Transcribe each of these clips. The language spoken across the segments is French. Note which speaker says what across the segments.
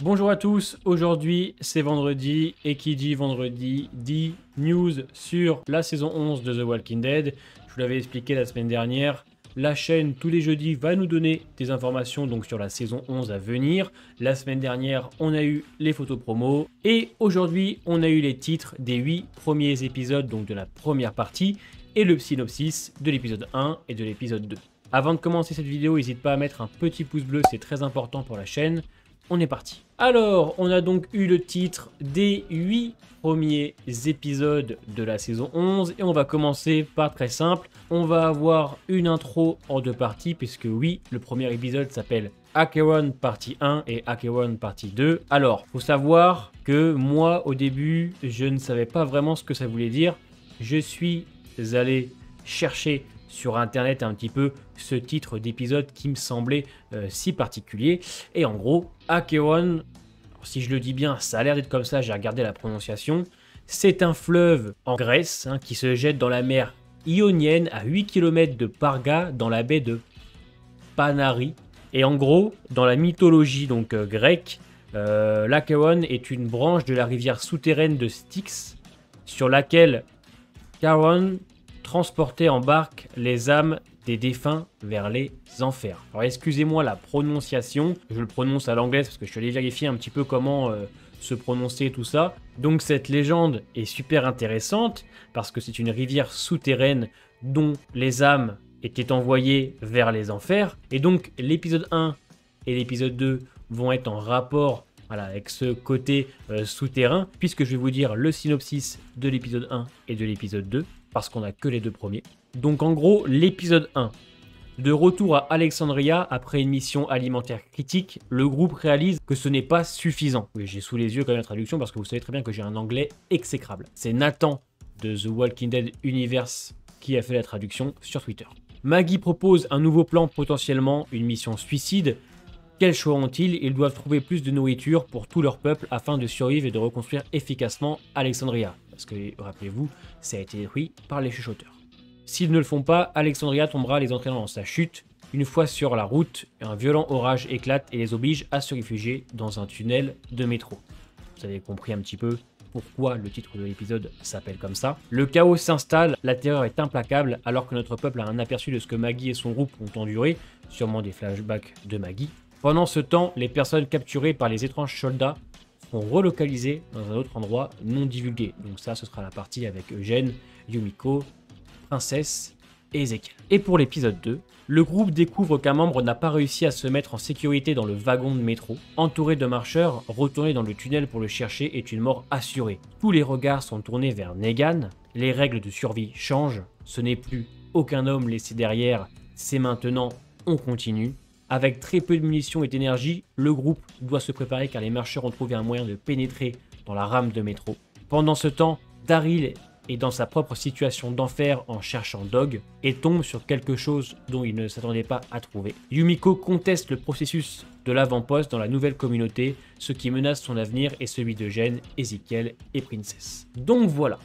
Speaker 1: Bonjour à tous, aujourd'hui c'est vendredi et qui dit vendredi dit news sur la saison 11 de The Walking Dead. Je vous l'avais expliqué la semaine dernière, la chaîne tous les jeudis va nous donner des informations donc sur la saison 11 à venir. La semaine dernière on a eu les photos promo et aujourd'hui on a eu les titres des 8 premiers épisodes donc de la première partie et le synopsis de l'épisode 1 et de l'épisode 2. Avant de commencer cette vidéo, n'hésite pas à mettre un petit pouce bleu, c'est très important pour la chaîne. On est parti. Alors, on a donc eu le titre des 8 premiers épisodes de la saison 11 et on va commencer par très simple. On va avoir une intro en deux parties puisque oui, le premier épisode s'appelle Acheron partie 1 et Acheron partie 2. Alors, faut savoir que moi, au début, je ne savais pas vraiment ce que ça voulait dire. Je suis allé chercher sur internet un petit peu ce titre d'épisode qui me semblait si particulier. Et en gros, Acheron, si je le dis bien, ça a l'air d'être comme ça, j'ai regardé la prononciation. C'est un fleuve en Grèce qui se jette dans la mer Ionienne à 8 km de Parga dans la baie de Panari. Et en gros, dans la mythologie donc grecque, l'Acheron est une branche de la rivière souterraine de Styx sur laquelle Charon transporter en barque les âmes des défunts vers les enfers. Alors excusez-moi la prononciation, je le prononce à l'anglaise parce que je suis allé vérifier un petit peu comment se prononcer tout ça. Donc cette légende est super intéressante parce que c'est une rivière souterraine dont les âmes étaient envoyées vers les enfers. Et donc l'épisode 1 et l'épisode 2 vont être en rapport avec ce côté souterrain, puisque je vais vous dire le synopsis de l'épisode 1 et de l'épisode 2, parce qu'on n'a que les deux premiers. Donc en gros, l'épisode 1. De retour à Alexandria, après une mission alimentaire critique, le groupe réalise que ce n'est pas suffisant. Oui, j'ai sous les yeux quand même la traduction, parce que vous savez très bien que j'ai un anglais exécrable. C'est Nathan de The Walking Dead Universe qui a fait la traduction sur Twitter. Maggie propose un nouveau plan, potentiellement une mission suicide. Quel choix ont-ils? Ils doivent trouver plus de nourriture pour tout leur peuple afin de survivre et de reconstruire efficacement Alexandria. Parce que, rappelez-vous, ça a été détruit par les chuchoteurs. S'ils ne le font pas, Alexandria tombera les entraînant dans sa chute. Une fois sur la route, un violent orage éclate et les oblige à se réfugier dans un tunnel de métro. Vous avez compris un petit peu pourquoi le titre de l'épisode s'appelle comme ça. Le chaos s'installe, la terreur est implacable alors que notre peuple a un aperçu de ce que Maggie et son groupe ont enduré, sûrement des flashbacks de Maggie. Pendant ce temps, les personnes capturées par les étranges soldats sont relocalisées dans un autre endroit non divulgué. Donc ça, ce sera la partie avec Eugène, Yumiko, Princesse et Ezekiel. Et pour l'épisode 2, le groupe découvre qu'un membre n'a pas réussi à se mettre en sécurité dans le wagon de métro. Entouré de marcheurs, retourner dans le tunnel pour le chercher est une mort assurée. Tous les regards sont tournés vers Negan. Les règles de survie changent. Ce n'est plus aucun homme laissé derrière, c'est maintenant on continue. Avec très peu de munitions et d'énergie, le groupe doit se préparer car les marcheurs ont trouvé un moyen de pénétrer dans la rame de métro. Pendant ce temps, Daryl est dans sa propre situation d'enfer en cherchant Dog et tombe sur quelque chose dont il ne s'attendait pas à trouver. Yumiko conteste le processus de l'avant-poste dans la nouvelle communauté, ce qui menace son avenir et celui de Jen, Ezekiel et Princess. Donc voilà,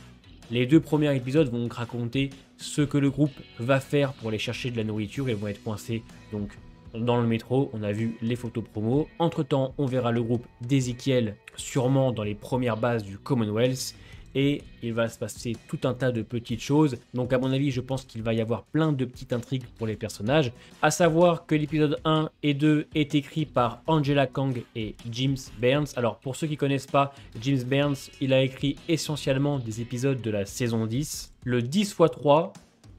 Speaker 1: les deux premiers épisodes vont raconter ce que le groupe va faire pour aller chercher de la nourriture et vont être coincés donc dans le métro. On a vu les photos promo. Entre temps, on verra le groupe d'Ezekiel sûrement dans les premières bases du Commonwealth. Et il va se passer tout un tas de petites choses. Donc à mon avis, je pense qu'il va y avoir plein de petites intrigues pour les personnages. À savoir que l'épisode 1 et 2 est écrit par Angela Kang et James Burns. Alors pour ceux qui ne connaissent pas, James Burns, il a écrit essentiellement des épisodes de la saison 10. Le 10x3,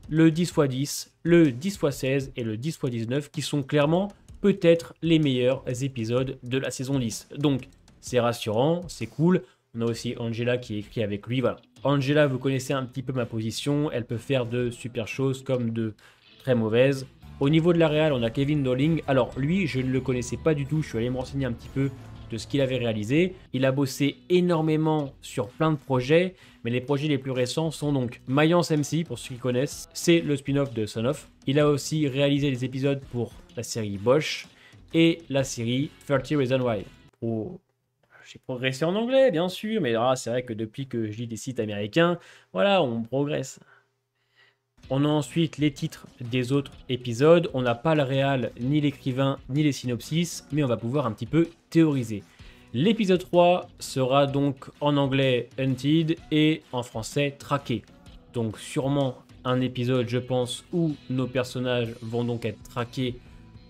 Speaker 1: le 10x10, le 10x16 et le 10x19 qui sont clairement peut-être les meilleurs épisodes de la saison 10. Donc c'est rassurant, c'est cool. On a aussi Angela qui écrit avec lui. Voilà. Angela, vous connaissez un petit peu ma position. Elle peut faire de super choses comme de très mauvaises. Au niveau de la réal, on a Kevin Dolling. Alors lui, je ne le connaissais pas du tout. Je suis allé me renseigner un petit peu de ce qu'il avait réalisé. Il a bossé énormément sur plein de projets, mais les projets les plus récents sont donc Mayence MC, pour ceux qui connaissent. C'est le spin-off de Son of. Il a aussi réalisé des épisodes pour la série Bosch et la série 30 Reasons Why. J'ai progressé en anglais, bien sûr, mais c'est vrai que depuis que je lis des sites américains, voilà, on progresse. On a ensuite les titres des autres épisodes. On n'a pas le réal, ni l'écrivain, ni les synopsis, mais on va pouvoir un petit peu théoriser. L'épisode 3 sera donc en anglais Hunted et en français Traqué. Donc sûrement un épisode, je pense, où nos personnages vont donc être traqués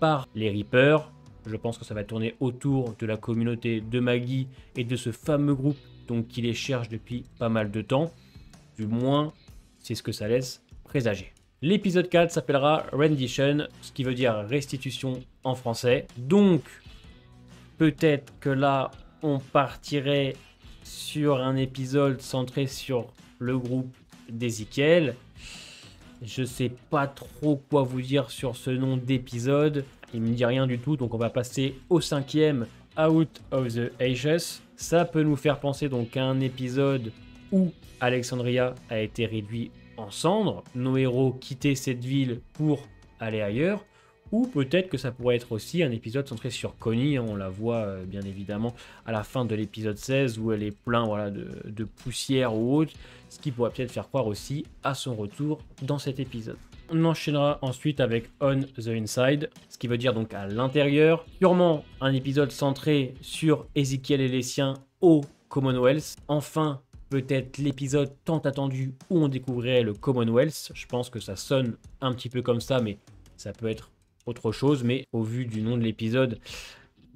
Speaker 1: par les Reapers. Je pense que ça va tourner autour de la communauté de Maggie et de ce fameux groupe donc, qui les cherche depuis pas mal de temps. Du moins, c'est ce que ça laisse présager. L'épisode 4 s'appellera Rendition, ce qui veut dire restitution en français. Donc, peut-être que là, on partirait sur un épisode centré sur le groupe d'Ezekiel. Je sais pas trop quoi vous dire sur ce nom d'épisode. Il me dit rien du tout, donc on va passer au 5e, Out of the Ashes. Ça peut nous faire penser donc à un épisode où Alexandria a été réduit en cendres. Nos héros quittaient cette ville pour aller ailleurs. Ou peut-être que ça pourrait être aussi un épisode centré sur Connie. On la voit bien évidemment à la fin de l'épisode 16 où elle est pleine voilà, de poussière ou autre. Ce qui pourrait peut-être faire croire aussi à son retour dans cet épisode. On enchaînera ensuite avec On the Inside, ce qui veut dire donc à l'intérieur. Sûrement un épisode centré sur Ezekiel et les siens au Commonwealth. Enfin, peut-être l'épisode tant attendu où on découvrirait le Commonwealth. Je pense que ça sonne un petit peu comme ça, mais ça peut être autre chose. Mais au vu du nom de l'épisode,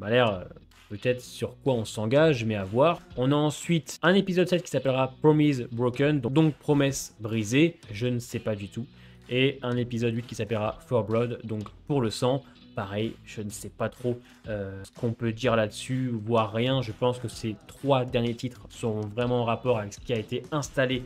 Speaker 1: ça a l'air peut-être sur quoi on s'engage, mais à voir. On a ensuite un épisode 7 qui s'appellera Promise Broken, donc promesse brisée, je ne sais pas du tout. Et un épisode 8 qui s'appellera For Blood, donc pour le sang. Pareil, je ne sais pas trop ce qu'on peut dire là-dessus, voire rien. Je pense que ces 3 derniers titres sont vraiment en rapport avec ce qui a été installé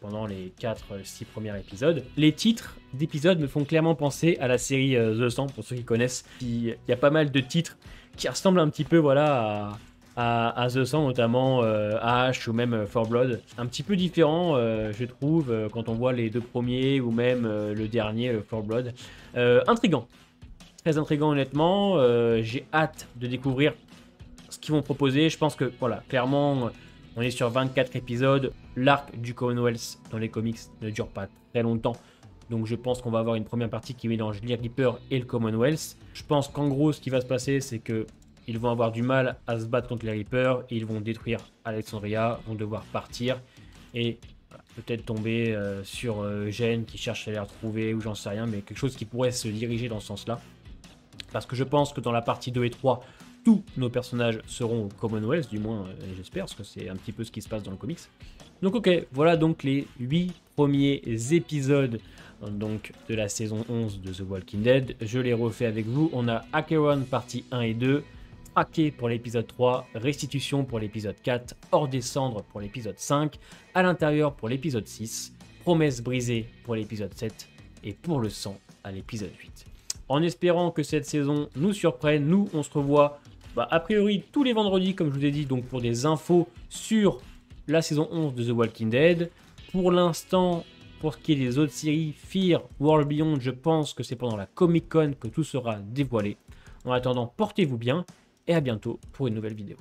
Speaker 1: pendant les 4-6 premiers épisodes. Les titres d'épisodes me font clairement penser à la série The 100, pour ceux qui connaissent. Il y a pas mal de titres qui ressemblent un petit peu voilà, à The 100, notamment Ash ou même For Blood. Un petit peu différent, je trouve, quand on voit les 2 premiers ou même le dernier, le For Blood. Intriguant. Très intriguant honnêtement. J'ai hâte de découvrir ce qu'ils vont proposer. Je pense que, voilà, clairement, on est sur 24 épisodes. L'arc du Commonwealth dans les comics ne dure pas très longtemps. Donc je pense qu'on va avoir une première partie qui mélange les Reapers et le Commonwealth. Je pense qu'en gros, ce qui va se passer, c'est que ils vont avoir du mal à se battre contre les Reapers. Et ils vont détruire Alexandria, vont devoir partir. Et voilà, peut-être tomber sur Jen qui cherche à les retrouver ou j'en sais rien. Mais quelque chose qui pourrait se diriger dans ce sens-là. Parce que je pense que dans la partie 2 et 3, tous nos personnages seront au Commonwealth, du moins j'espère, parce que c'est un petit peu ce qui se passe dans le comics. Donc ok, voilà donc les 8 premiers épisodes donc, de la saison 11 de The Walking Dead. Je les refais avec vous. On a Acheron partie 1 et 2, Traqué pour l'épisode 3, Restitution pour l'épisode 4, Hors des cendres pour l'épisode 5, À l'intérieur pour l'épisode 6, Promesse brisée pour l'épisode 7 et Pour le sang à l'épisode 8. En espérant que cette saison nous surprenne, nous on se revoit a priori tous les vendredis comme je vous ai dit, donc pour des infos sur la saison 11 de The Walking Dead. Pour l'instant, pour ce qui est des autres séries, Fear, World Beyond, je pense que c'est pendant la Comic Con que tout sera dévoilé. En attendant, portez-vous bien et à bientôt pour une nouvelle vidéo.